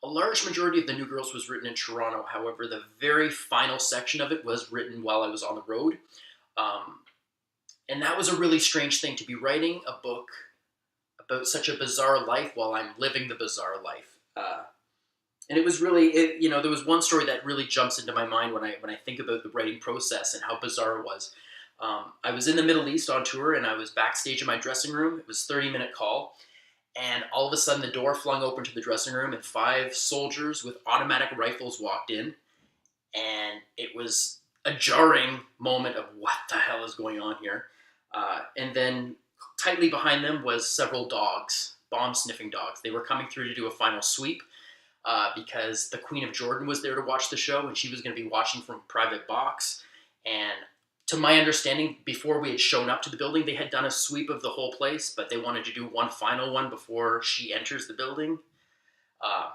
A large majority of the New Girls was written in Toronto. However, the very final section of it was written while I was on the road. Um, and that was a really strange thing to be writing a book about such a bizarre life while I'm living the bizarre life. And it was really, there was one story that really jumps into my mind when I think about the writing process and how bizarre it was. I was in the Middle East on tour, and I was backstage in my dressing room. It was a 30-minute call, and all of a sudden the door flung open to the dressing room, and five soldiers with automatic rifles walked in, and it was a jarring moment of what the hell is going on here. And then tightly behind them was several dogs, bomb sniffing dogs. They were coming through to do a final sweep because the Queen of Jordan was there to watch the show, and she was going to be watching from a private box. And to my understanding, before we had shown up to the building, they had done a sweep of the whole place, but they wanted to do one final one before she enters the building. Uh,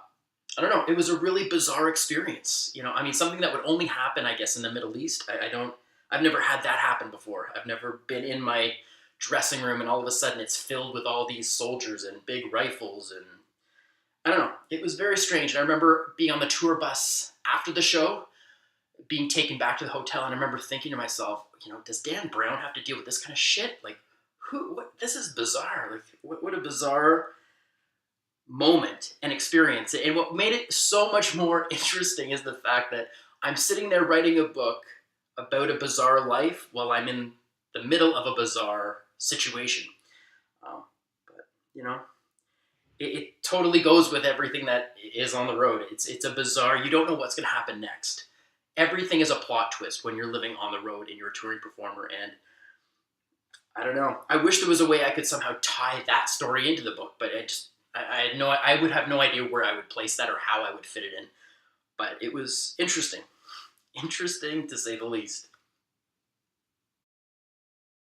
I don't know. It was a really bizarre experience. I mean, something that would only happen, I guess, in the Middle East. I don't. I've never had that happen before. I've never been in my dressing room and all of a sudden it's filled with all these soldiers and big rifles, and I don't know. It was very strange. And I remember being on the tour bus after the show, being taken back to the hotel, and I remember thinking to myself, does Dan Brown have to deal with this kind of shit? Like, who? What? This is bizarre. Like, what a bizarre moment and experience. And what made it so much more interesting is the fact that I'm sitting there writing a book about a bizarre life while I'm in the middle of a bizarre situation. But it totally goes with everything that is on the road. It's a bizarre. You don't know what's going to happen next. Everything is a plot twist when you're living on the road and you're a touring performer. And I don't know. I wish there was a way I could somehow tie that story into the book, but I would have no idea where I would place that or how I would fit it in. But it was interesting, interesting to say the least.